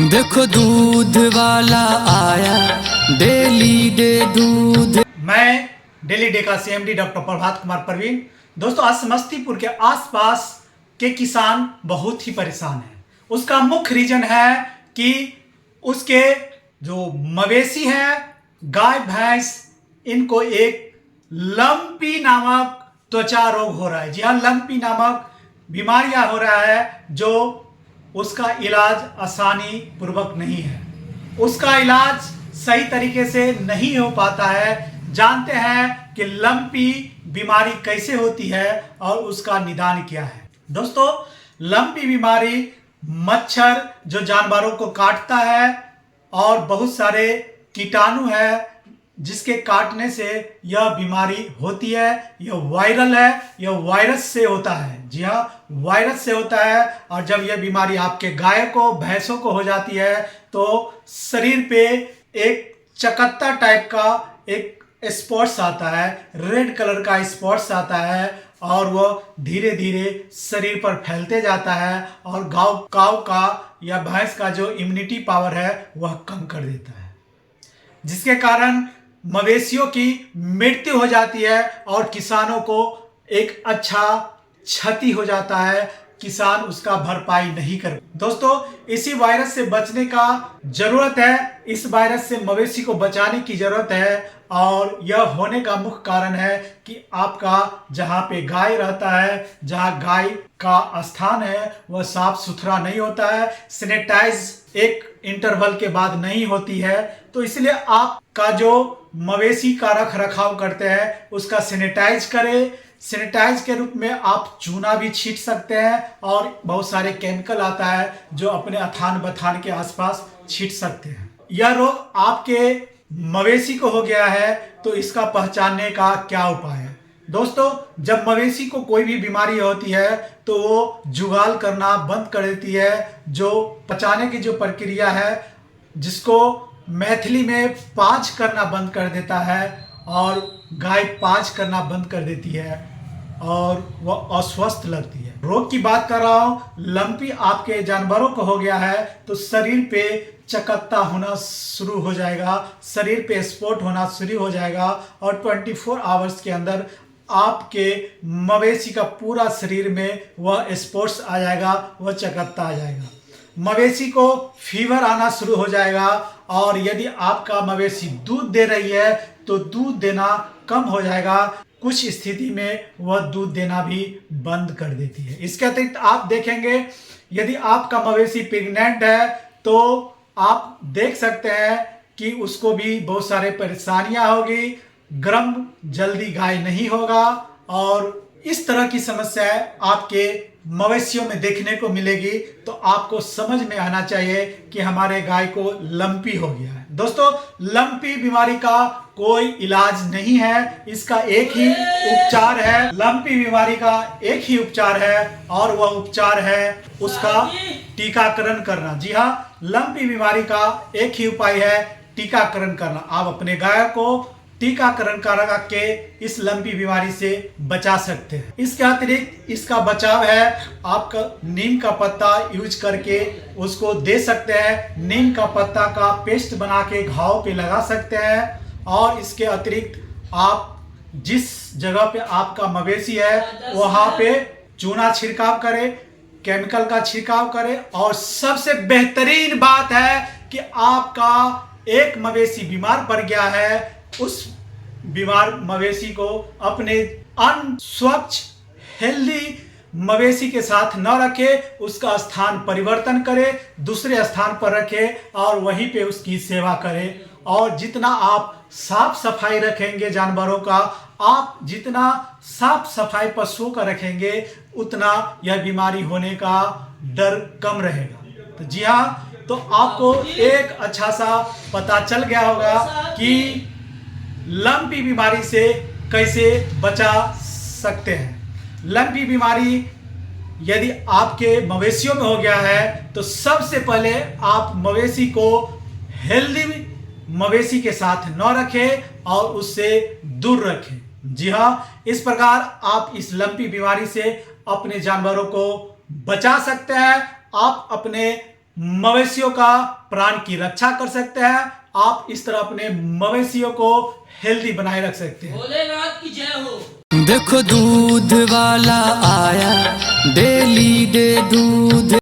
देखो दूध वाला आया, डेली डे दूध। मैं डेली डे का सीएमडी डॉक्टर प्रभात कुमार परवीन। दोस्तों, आज समस्तीपुर के आसपास के किसान बहुत ही परेशान हैं। उसका मुख्य रीजन है कि उसके जो मवेशी हैं, गाय भैंस, इनको एक लंपी नामक त्वचा रोग हो रहा है। जी हाँ, लंपी नामक बीमारियां हो रहा है जो उसका इलाज आसानी पूर्वक नहीं है। उसका इलाज सही तरीके से नहीं हो पाता है। जानते हैं कि लंपी बीमारी कैसे होती है और उसका निदान क्या है। दोस्तों, लंपी बीमारी मच्छर जो जानवरों को काटता है और बहुत सारे कीटाणु है जिसके काटने से यह बीमारी होती है। यह वायरल है, यह वायरस से होता है। जी हाँ, वायरस से होता है। और जब यह बीमारी आपके गाय को, भैंसों को हो जाती है तो शरीर पे एक चकत्ता टाइप का एक स्पॉट्स आता है, रेड कलर का स्पॉट्स आता है और वह धीरे धीरे शरीर पर फैलते जाता है और काव का या भैंस का जो इम्यूनिटी पावर है वह कम कर देता है, जिसके कारण मवेशियों की मृत्यु हो जाती है और किसानों को एक अच्छा क्षति हो जाता है। किसान उसका भरपाई नहीं कर। दोस्तों, इसी वायरस से बचने का जरूरत है। इस वायरस से मवेशी को बचाने की जरूरत है और यह होने का मुख्य कारण है कि आपका जहां पे गाय रहता है, जहां गाय का स्थान है, वह साफ सुथरा नहीं होता है। सैनिटाइज एक इंटरवल के बाद नहीं होती है। तो इसलिए आपका जो मवेशी का रख रखाव करते हैं उसका सैनिटाइज करें। सैनिटाइज के रूप में आप चूना भी छीट सकते हैं और बहुत सारे केमिकल आता है जो अपने अथान बथान के आसपास छीट सकते हैं। यह रोग आपके मवेशी को हो गया है तो इसका पहचानने का क्या उपाय है। दोस्तों, जब मवेशी को कोई भी बीमारी होती है तो वो जुगाल करना बंद कर देती है। जो पचाने की जो प्रक्रिया है, जिसको मैथिली में पाँच करना बंद कर देता है और गाय पाँच करना बंद कर देती है और वह अस्वस्थ लगती है। रोग की बात कर रहा हूँ, लंपी आपके जानवरों को हो गया है तो शरीर पे चकत्ता होना शुरू हो जाएगा, शरीर पे स्पॉट होना शुरू हो जाएगा और 24 आवर्स के अंदर आपके मवेशी का पूरा शरीर में वह स्पॉट्स आ जाएगा, वह चकत्ता आ जाएगा। मवेशी को फीवर आना शुरू हो जाएगा और यदि आपका मवेशी दूध दे रही है तो दूध देना कम हो जाएगा। कुछ स्थिति में वह दूध देना भी बंद कर देती है। इसके अतिरिक्त आप देखेंगे, यदि आपका मवेशी प्रेग्नेंट है तो आप देख सकते हैं कि उसको भी बहुत सारे परेशानियां होगी। गर्म जल्दी गाय नहीं होगा और इस तरह की समस्याएं आपके मवेशियों में देखने को मिलेगी। तो आपको समझ में आना चाहिए कि हमारे गाय को लंपी हो गया है। दोस्तों, लंपी बीमारी का कोई इलाज नहीं है, इसका एक ही उपचार है। लंपी बीमारी का एक ही उपचार है और वह उपचार है उसका टीकाकरण करना। जी हाँ, लंपी बीमारी का एक ही उपाय है टीकाकरण करना। आप अपने गाय को टीकाकरण करा के इस लंपी बीमारी से बचा सकते हैं। इसके अतिरिक्त इसका बचाव है, आपका नीम का पत्ता यूज करके उसको दे सकते हैं। नीम का पत्ता का पेस्ट बना के घाव पे लगा सकते हैं और इसके अतिरिक्त आप जिस जगह पे आपका मवेशी है वहां पे चूना छिड़काव करें, केमिकल का छिड़काव करें। और सबसे बेहतरीन बात है कि आपका एक मवेशी बीमार पड़ गया है, उस बीमार मवेशी को अपने अनस्वच्छ हेल्दी मवेशी के साथ न रखे, उसका स्थान परिवर्तन करे, दूसरे स्थान पर रखे और वहीं पे उसकी सेवा करें। और जितना आप साफ सफाई रखेंगे जानवरों का, आप जितना साफ सफाई पशुओं का रखेंगे, उतना यह बीमारी होने का डर कम रहेगा। तो जी हाँ, तो आपको एक अच्छा सा पता चल गया होगा कि लंपी बीमारी से कैसे बचा सकते हैं। लंपी बीमारी यदि आपके मवेशियों में हो गया है तो सबसे पहले आप मवेशी को हेल्दी मवेशी के साथ न रखें और उससे दूर रखें। जी हाँ, इस प्रकार आप इस लंपी बीमारी से अपने जानवरों को बचा सकते हैं। आप अपने मवेशियों का प्राण की रक्षा कर सकते हैं। आप इस तरह अपने मवेशियों को हेल्दी बनाए रख सकते हैं। भोलेनाथ की जय हो। देखो दूध वाला आया, डेली डे दूध